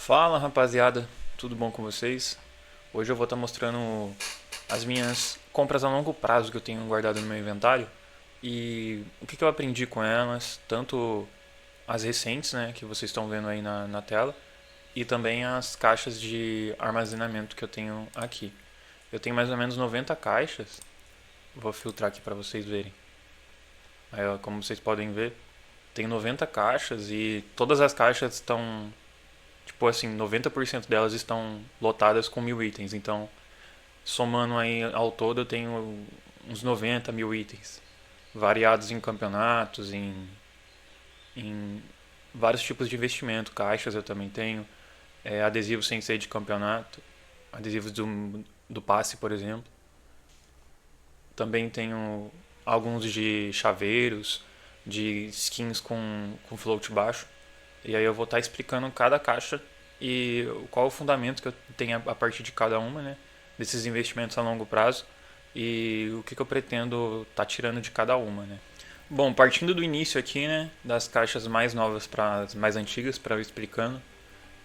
Fala rapaziada, tudo bom com vocês? Hoje eu vou estar mostrando as minhas compras a longo prazo que eu tenho guardado no meu inventário e o que eu aprendi com elas, tanto as recentes, né, que vocês estão vendo aí na tela, e também as caixas de armazenamento que eu tenho aqui. Eu tenho mais ou menos 90 caixas, vou filtrar aqui para vocês verem. Aí, ó, como vocês podem ver, tem 90 caixas e todas as caixas estão. Tipo assim, 90% delas estão lotadas com 1.000 itens. Então, somando aí ao todo, eu tenho uns 90.000 itens. Variados em campeonatos, em vários tipos de investimento. Caixas eu também tenho. Adesivos sem ser de campeonato. Adesivos do passe, por exemplo. Também tenho alguns de chaveiros, de skins com float baixo. E aí eu vou estar explicando cada caixa e qual o fundamento que eu tenho a partir de cada uma, né? Desses investimentos a longo prazo e o que eu pretendo estar tirando de cada uma, né? Bom, partindo do início aqui, né? Das caixas mais novas para as mais antigas, para eu explicando.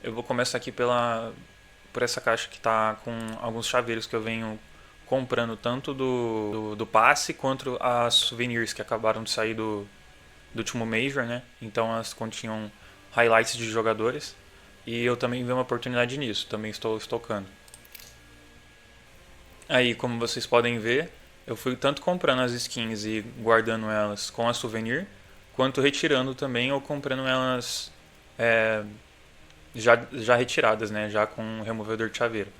Eu vou começar aqui por essa caixa que está com alguns chaveiros que eu venho comprando tanto do passe quanto as souvenirs que acabaram de sair do último Major, né? Então elas continham highlights de jogadores e eu também vi uma oportunidade nisso, também estou estocando. Aí, como vocês podem ver, eu fui tanto comprando as skins e guardando elas com a souvenir, quanto retirando também ou comprando elas é, já retiradas, né? Já com um removedor de chaveiro.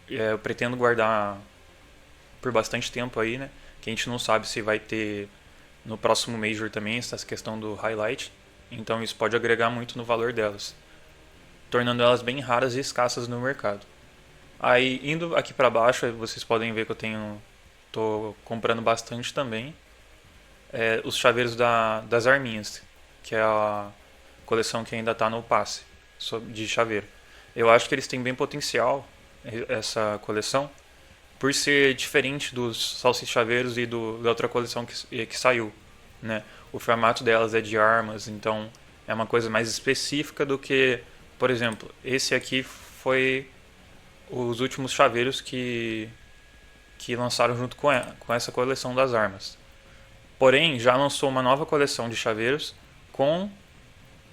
Eu pretendo guardar por bastante tempo aí, né? Que a gente não sabe se vai ter no próximo Major também essa questão do highlight. Então isso pode agregar muito no valor delas, tornando elas bem raras e escassas no mercado. Aí indo aqui para baixo, vocês podem ver que tô comprando bastante também os chaveiros das arminhas, que é a coleção que ainda está no passe de chaveiro. Eu acho que eles têm bem potencial essa coleção, por ser diferente dos salsichaveiros e da outra coleção que saiu, né? O formato delas é de armas, então é uma coisa mais específica do que, por exemplo, esse aqui foi os últimos chaveiros que lançaram junto com essa coleção das armas. Porém, já lançou uma nova coleção de chaveiros com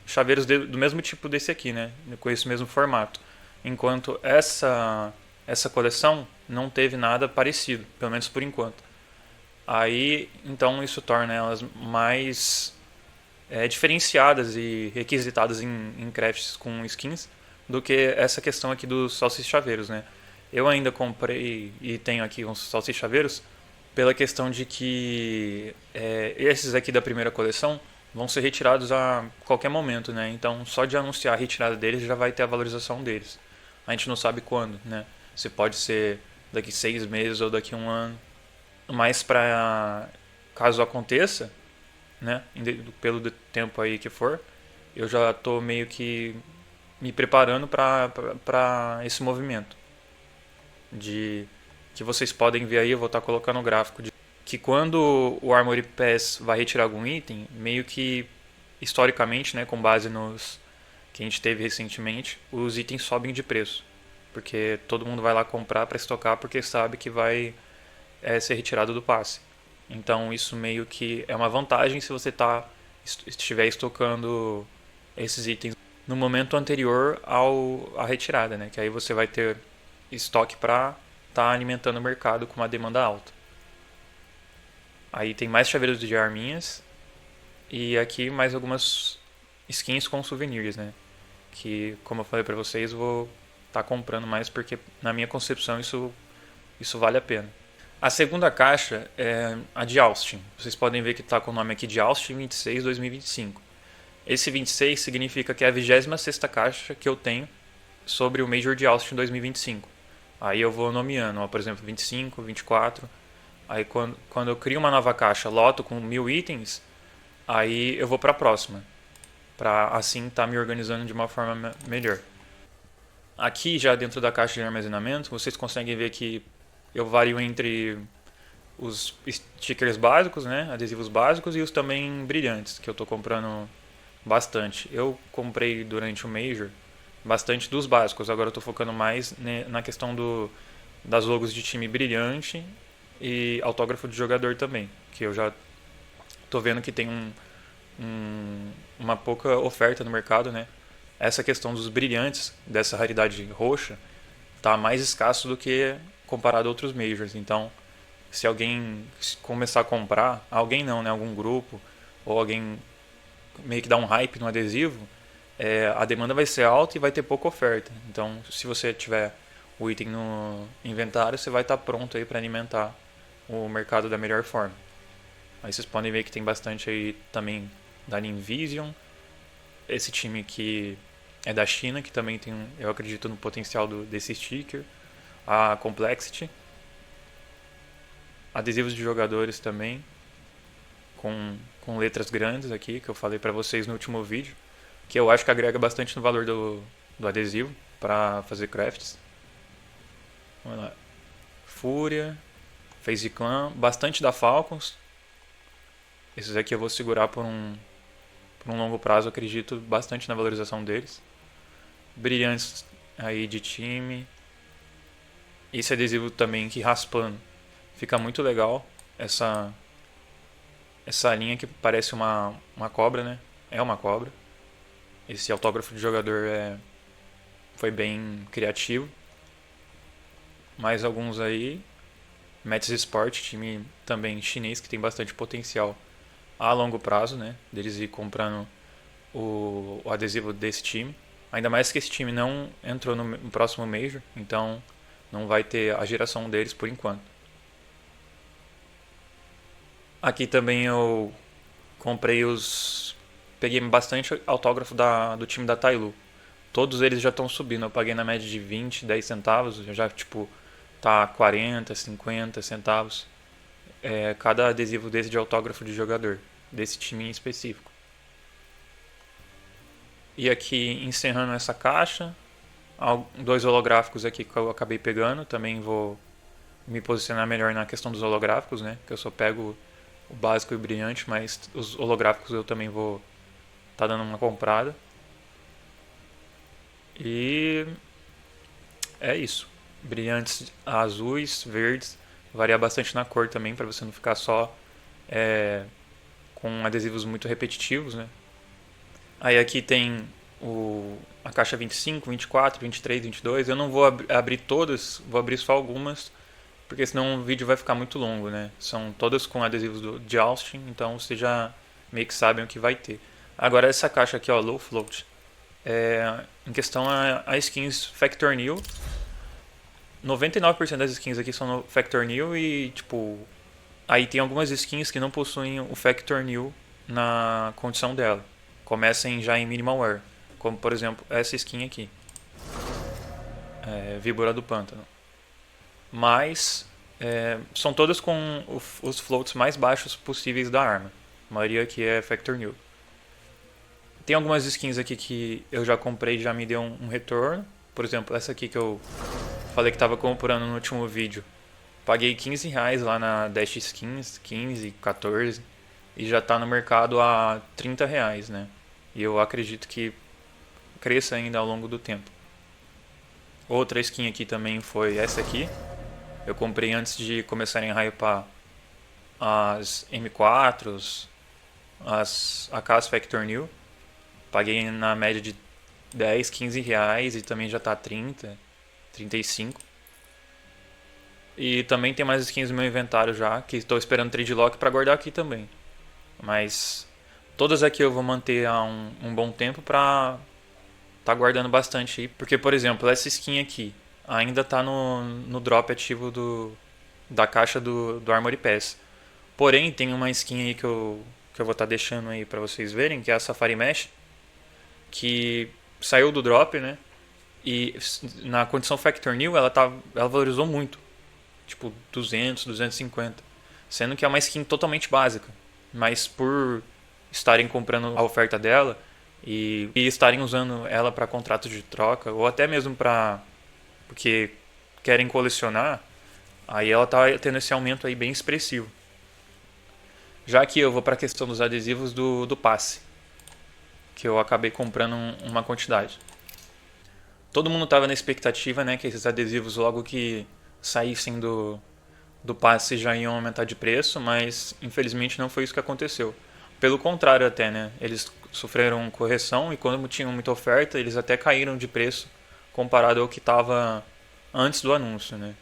chaveiros do mesmo tipo desse aqui, né? Com esse mesmo formato. Enquanto essa coleção não teve nada parecido, pelo menos por enquanto. Aí, então, isso torna elas mais diferenciadas e requisitadas em crafts com skins do que essa questão aqui dos salsichaveiros, né? Eu ainda comprei e tenho aqui uns salsichaveiros pela questão de que esses aqui da primeira coleção vão ser retirados a qualquer momento, né? Então, só de anunciar a retirada deles já vai ter a valorização deles. A gente não sabe quando, né? Se pode ser daqui 6 meses ou daqui 1 ano. Mas para caso aconteça, né? Pelo tempo aí que for, eu já tô meio que me preparando para esse movimento de que vocês podem ver aí, eu vou estar colocando o gráfico de que quando o Armory Pass vai retirar algum item, meio que historicamente, né, com base nos que a gente teve recentemente, os itens sobem de preço, porque todo mundo vai lá comprar para estocar porque sabe que vai ser retirado do passe. Então isso meio que é uma vantagem se você estiver estocando esses itens no momento anterior à retirada, né? Que aí você vai ter estoque para estar alimentando o mercado com uma demanda alta. Aí tem mais chaveiros de arminhas e aqui mais algumas skins com souvenirs, né? Que, como eu falei para vocês, vou estar comprando mais porque na minha concepção isso vale a pena. A segunda caixa é a de Austin. Vocês podem ver que está com o nome aqui de Austin 26 2025. Esse 26 significa que é a 26ª caixa que eu tenho sobre o Major de Austin 2025. Aí eu vou nomeando, ó, por exemplo, 25, 24. Aí quando eu crio uma nova caixa, loto com 1.000 itens, aí eu vou para a próxima. Para assim estar me organizando de uma forma melhor. Aqui já dentro da caixa de armazenamento, vocês conseguem ver que eu vario entre os stickers básicos, né, adesivos básicos e os também brilhantes, que eu estou comprando bastante. Eu comprei durante o Major bastante dos básicos. Agora eu tô focando mais na questão das logos de time brilhante e autógrafo de jogador também, que eu já tô vendo que tem uma pouca oferta no mercado, né? Essa questão dos brilhantes, dessa raridade roxa, tá mais escasso do que comparado a outros majors. Então, se alguém começar a comprar, alguém não, né? Algum grupo ou alguém meio que dá um hype no adesivo, a demanda vai ser alta e vai ter pouca oferta. Então, se você tiver o item no inventário, você vai estar pronto aí para alimentar o mercado da melhor forma. Aí vocês podem ver que tem bastante aí também da Ninvision, esse time que é da China, que também tem, eu acredito no potencial desse sticker, a Complexity, adesivos de jogadores também, com letras grandes aqui, que eu falei para vocês no último vídeo, que eu acho que agrega bastante no valor do adesivo para fazer crafts. Vamos lá. Fúria, FaZe Clan, bastante da Falcons. Esses aqui eu vou segurar por um longo prazo, acredito bastante na valorização deles. Brilhantes aí de time. Esse adesivo também que raspando fica muito legal. Essa linha que parece uma cobra, né? É uma cobra. Esse autógrafo de jogador foi bem criativo. Mais alguns aí. Mets Sport, time também chinês que tem bastante potencial a longo prazo, né? Deles ir comprando o adesivo desse time. Ainda mais que esse time não entrou no próximo Major, então não vai ter a geração deles por enquanto. Aqui também eu peguei bastante autógrafo do time da Tailu. Todos eles já estão subindo. Eu paguei na média de 20, 10 centavos. Já tipo tá 40, 50 centavos. Cada adesivo desse de autógrafo de jogador, desse time em específico. E aqui encerrando essa caixa, 2 holográficos aqui que eu acabei pegando. Também vou me posicionar melhor na questão dos holográficos, né? Que eu só pego o básico e o brilhante, mas os holográficos eu também vou tá dando uma comprada. E é isso. Brilhantes azuis, verdes, varia bastante na cor também, para você não ficar só com adesivos muito repetitivos, né? Aí aqui tem a caixa 25, 24, 23, 22. Eu não vou abrir todas, vou abrir só algumas, porque senão o vídeo vai ficar muito longo, né? São todas com adesivos de Austin, então vocês já meio que sabem o que vai ter. Agora essa caixa aqui, ó, Low Float, em questão a skins Factor New. 99% das skins aqui são no Factor New e, tipo, aí tem algumas skins que não possuem o Factor New na condição dela. Começam já em Minimal Wear, como por exemplo essa skin aqui, Víbora do Pântano. Mas são todas com os floats mais baixos possíveis da arma. A maioria aqui é Factor New. Tem algumas skins aqui que eu já comprei e já me deu um retorno. Por exemplo, essa aqui que eu falei que estava comprando no último vídeo. Paguei R$15 lá na Dash Skins, 15, 14. E já está no mercado a R$30, né? E eu acredito que cresça ainda ao longo do tempo. Outra skin aqui também foi essa aqui. Eu comprei antes de começarem a hypar as M4s, as AKs Factor New. Paguei na média de 10, 15 reais e também já tá 30, 35. E também tem mais skins no meu inventário já, que estou esperando trade lock para guardar aqui também. Mas todas aqui eu vou manter há um bom tempo pra tá guardando bastante aí. Porque, por exemplo, essa skin aqui ainda tá no drop ativo da caixa do Armory Pass. Porém, tem uma skin aí que eu vou estar deixando aí pra vocês verem, que é a Safari Mesh, que saiu do drop, né? E na condição Factor New ela valorizou muito. Tipo 200, 250. Sendo que é uma skin totalmente básica. Mas por estarem comprando a oferta dela e estarem usando ela para contratos de troca, ou até mesmo porque querem colecionar, aí ela tá tendo esse aumento aí bem expressivo. Já que eu vou para a questão dos adesivos do passe, que eu acabei comprando uma quantidade. todo mundo estava na expectativa, né, que esses adesivos logo que saíssem do passe já iam aumentar de preço, mas infelizmente não foi isso que aconteceu. Pelo contrário até, né, eles sofreram correção e quando tinham muita oferta, eles até caíram de preço comparado ao que estava antes do anúncio, né.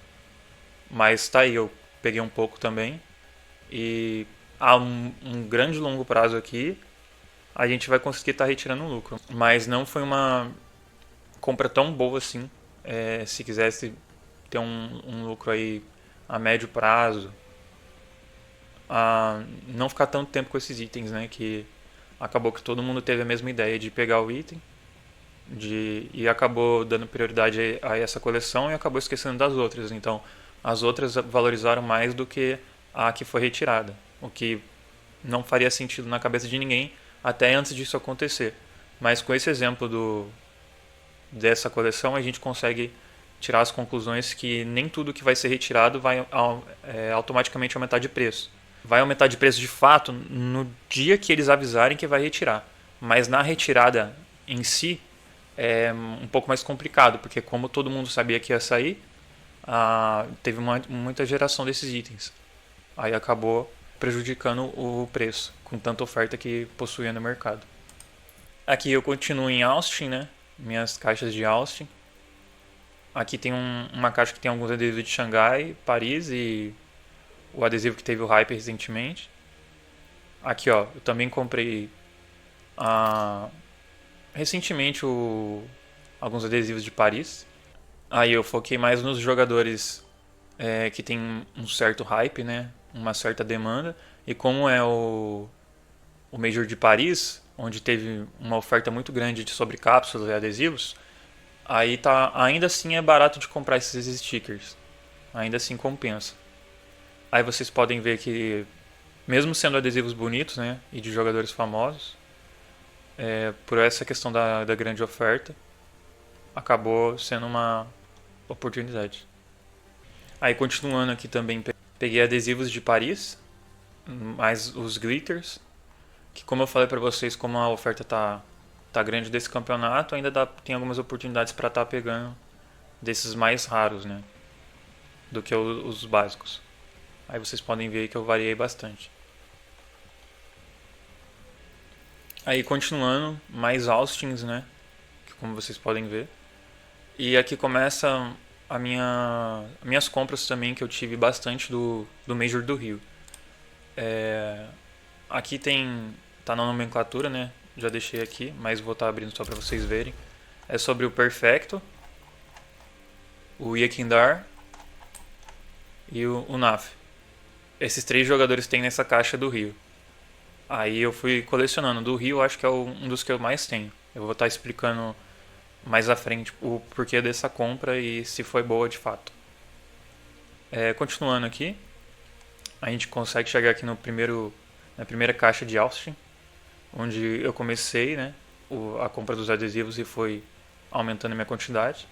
Mas tá aí, eu peguei um pouco também e a um grande longo prazo aqui a gente vai conseguir estar retirando lucro. Mas não foi uma compra tão boa assim. Se quisesse ter um lucro aí a médio prazo, a não ficar tanto tempo com esses itens, né? Que acabou que todo mundo teve a mesma ideia de pegar o item e acabou dando prioridade a essa coleção e acabou esquecendo das outras. Então, as outras valorizaram mais do que a que foi retirada, o que não faria sentido na cabeça de ninguém até antes disso acontecer. Mas com esse exemplo dessa coleção, a gente consegue tirar as conclusões que nem tudo que vai ser retirado vai automaticamente aumentar de preço. Vai aumentar de preço de fato no dia que eles avisarem que vai retirar. Mas na retirada em si é um pouco mais complicado, porque como todo mundo sabia que ia sair, teve muita geração desses itens. Aí acabou prejudicando o preço, com tanta oferta que possuía no mercado. Aqui eu continuo em Austin, né? Minhas caixas de Austin. Aqui tem uma caixa que tem alguns adesivos de Xangai, Paris e o adesivo que teve o hype recentemente. Aqui, ó, eu também comprei recentemente alguns adesivos de Paris. Aí eu foquei mais nos jogadores que tem um certo hype, né? Uma certa demanda. E como é o Major de Paris, onde teve uma oferta muito grande sobre cápsulas e adesivos, aí ainda assim é barato de comprar esses stickers. Ainda assim compensa. Aí vocês podem ver que, mesmo sendo adesivos bonitos, né, e de jogadores famosos, por essa questão da grande oferta, acabou sendo uma oportunidade. Aí continuando aqui também, peguei adesivos de Paris, mais os glitters, que como eu falei pra vocês, como a oferta tá grande desse campeonato, ainda tem algumas oportunidades para estar pegando desses mais raros, né, do que os básicos. Aí vocês podem ver que eu variei bastante. Aí continuando, mais Austins, né, que como vocês podem ver. E aqui começa minhas compras também, que eu tive bastante do Major do Rio. Aqui tá na nomenclatura, né? Já deixei aqui, mas vou estar abrindo só para vocês verem. É sobre o Perfecto, o Yekindar e o Naf. Esses 3 jogadores tem nessa caixa do Rio. Aí eu fui colecionando. Do Rio, acho que é um dos que eu mais tenho. Eu vou estar explicando mais à frente o porquê dessa compra e se foi boa de fato. Continuando aqui, a gente consegue chegar aqui na primeira caixa de Austin, onde eu comecei, né, a compra dos adesivos e foi aumentando a minha quantidade.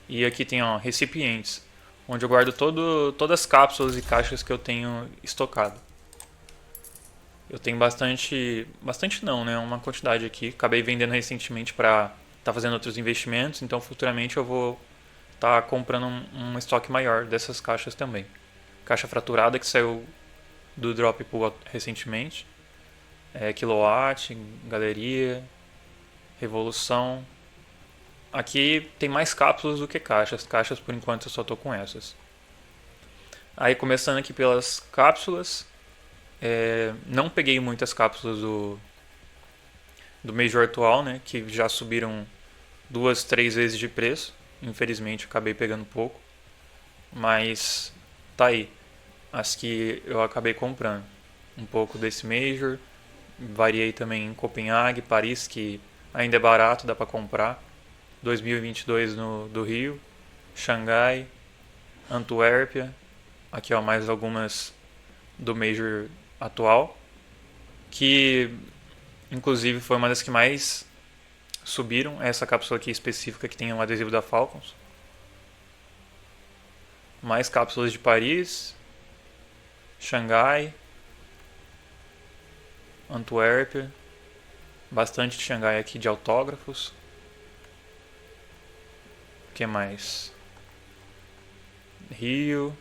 E aqui tem, ó, recipientes, onde eu guardo todas as cápsulas e caixas que eu tenho estocado. Eu tenho bastante não, né, uma quantidade aqui. Acabei vendendo recentemente para estar fazendo outros investimentos, então futuramente eu vou estar comprando um estoque maior dessas caixas também. Caixa fraturada que saiu do Drop Pool recentemente. Kilowatt, Galeria, Revolução. Aqui tem mais cápsulas do que caixas. Caixas por enquanto eu só tô com essas. Aí começando aqui pelas cápsulas. Não peguei muitas cápsulas do Major atual, né? Que já subiram 2, 3 vezes de preço. Infelizmente acabei pegando pouco. Mas tá aí. As que eu acabei comprando. Um pouco desse Major. Variei também em Copenhague, Paris, que ainda é barato, dá para comprar. 2022 do Rio, Xangai, Antuérpia. Aqui, ó, mais algumas do Major atual, que inclusive foi uma das que mais subiram. Essa cápsula aqui específica que tem um adesivo da Falcons. Mais cápsulas de Paris, Xangai, Antuérpia, bastante de Xangai aqui de autógrafos. que mais? Rio.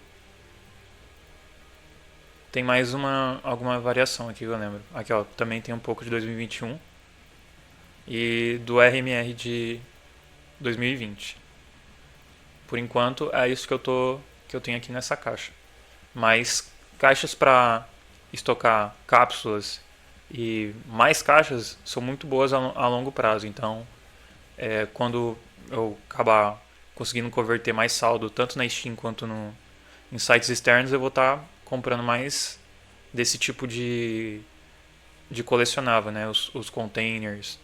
Tem mais alguma variação aqui que eu lembro. Aqui, ó, também tem um pouco de 2021 e do RMR de 2020. Por enquanto é isso que eu tenho aqui nessa caixa. Mas caixas para estocar cápsulas e mais caixas são muito boas a longo prazo. Então, quando eu acabar conseguindo converter mais saldo tanto na Steam quanto em sites externos, eu vou estar comprando mais desse tipo de colecionável, né? Os containers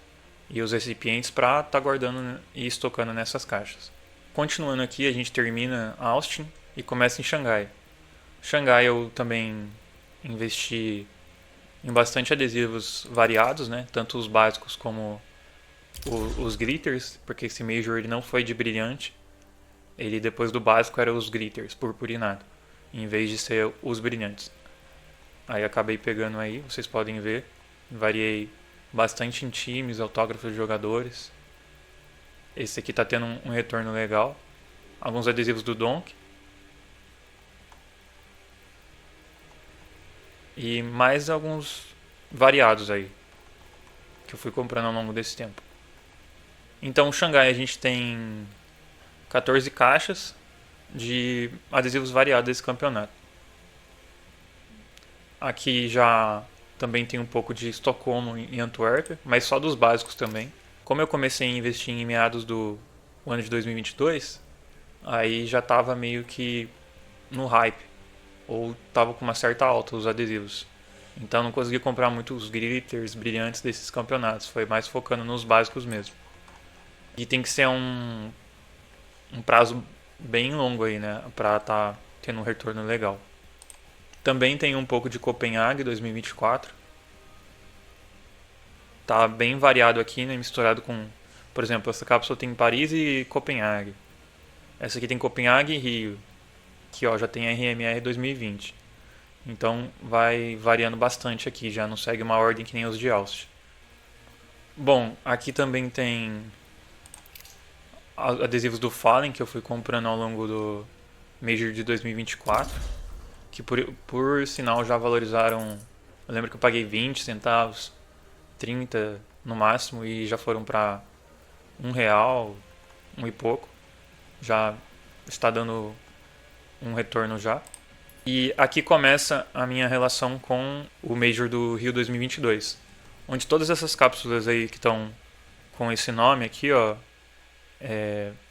e os recipientes para estar guardando e estocando nessas caixas. Continuando aqui, a gente termina Austin e começa em Xangai. Xangai eu também investi em bastante adesivos variados, né? Tanto os básicos como os glitters, porque esse Major ele não foi de brilhante. Ele depois do básico era os glitters, purpurinado, em vez de ser os brilhantes. Aí acabei pegando aí, vocês podem ver. Variei bastante em times, autógrafos de jogadores. Esse aqui tá tendo um retorno legal. Alguns adesivos do Donk. E mais alguns variados aí, que eu fui comprando ao longo desse tempo. Então, Xangai a gente tem 14 caixas de adesivos variados desse campeonato. Aqui já também tem um pouco de Estocolmo e Antuérpia, mas só dos básicos também. Como eu comecei a investir em meados do ano de 2022, aí já estava meio que no hype, ou estava com uma certa alta os adesivos. Então não consegui comprar muitos glitters brilhantes desses campeonatos, foi mais focando nos básicos mesmo. E tem que ser um prazo bem longo aí, né, para estar tendo um retorno legal. Também tem um pouco de Copenhague 2024. Tá bem variado aqui, né, misturado com, por exemplo, essa cápsula tem Paris e Copenhague. Essa aqui tem Copenhague e Rio, que ó, já tem RMR 2020. Então vai variando bastante aqui, já não segue uma ordem que nem os de Austin. Bom, aqui também tem adesivos do Fallen que eu fui comprando ao longo do Major de 2024, que por sinal já valorizaram. Eu lembro que eu paguei 20 centavos, 30 no máximo, e já foram para R$1, um e pouco. Já está dando um retorno já. E aqui começa a minha relação com o Major do Rio 2022, onde todas essas cápsulas aí que estão com esse nome aqui, ó,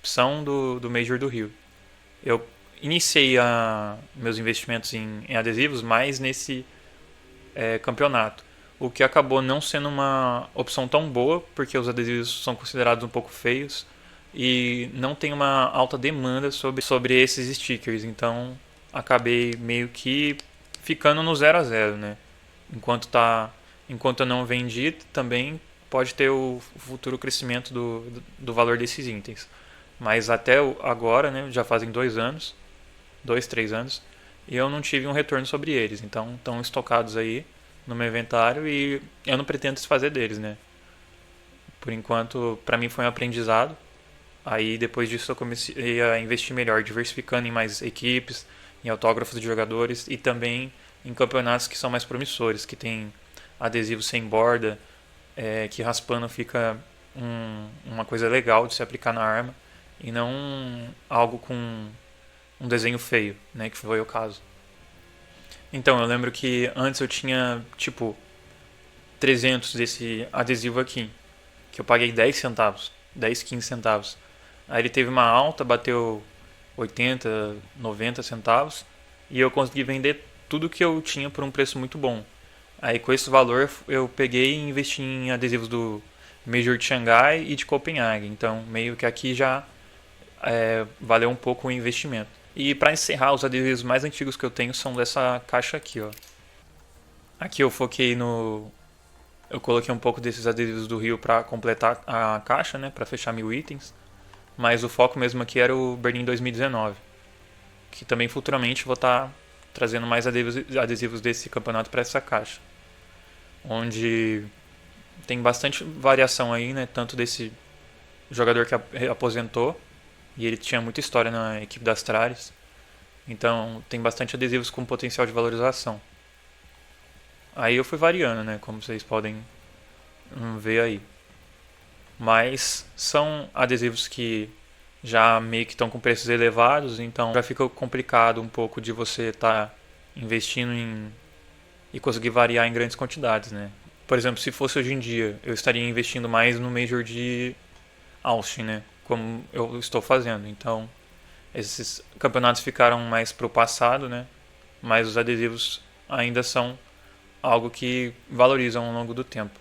são do Major do Rio. Eu iniciei meus investimentos em adesivos mais nesse campeonato, o que acabou não sendo uma opção tão boa, porque os adesivos são considerados um pouco feios e não tem uma alta demanda sobre esses stickers, então acabei meio que ficando no 0 a 0, né? Enquanto eu não vendi, também pode ter o futuro crescimento do valor desses itens. Mas até agora, né, já fazem 3 anos, e eu não tive um retorno sobre eles. Então estão estocados aí no meu inventário e eu não pretendo desfazer deles, né? Por enquanto, para mim foi um aprendizado. Aí depois disso eu comecei a investir melhor, diversificando em mais equipes, em autógrafos de jogadores e também em campeonatos que são mais promissores, que tem adesivo sem borda, que raspando fica uma coisa legal de se aplicar na arma e não algo com um desenho feio, né, que foi o caso. Então, eu lembro que antes eu tinha, tipo, 300 desse adesivo aqui, que eu paguei 10 centavos, 10, 15 centavos. Aí ele teve uma alta, bateu 80, 90 centavos, e eu consegui vender tudo que eu tinha por um preço muito bom. Aí com esse valor eu peguei e investi em adesivos do Major de Xangai e de Copenhague. Então meio que aqui já valeu um pouco o investimento. E para encerrar, os adesivos mais antigos que eu tenho são dessa caixa aqui, ó. Aqui eu foquei eu coloquei um pouco desses adesivos do Rio para completar a caixa, né, para fechar 1000 itens. Mas o foco mesmo aqui era o Berlim 2019, que também futuramente vou estar trazendo mais adesivos desse campeonato para essa caixa, onde tem bastante variação aí, né, tanto desse jogador que aposentou, e ele tinha muita história na equipe da Astralis. Então tem bastante adesivos com potencial de valorização. Aí eu fui variando, né, como vocês podem ver aí. Mas são adesivos que já meio que estão com preços elevados, então já fica complicado um pouco de você estar investindo e conseguir variar em grandes quantidades, né? Por exemplo, se fosse hoje em dia, eu estaria investindo mais no Major de Austin, né? Como eu estou fazendo. Então, esses campeonatos ficaram mais pro passado, né? Mas os adesivos ainda são algo que valorizam ao longo do tempo.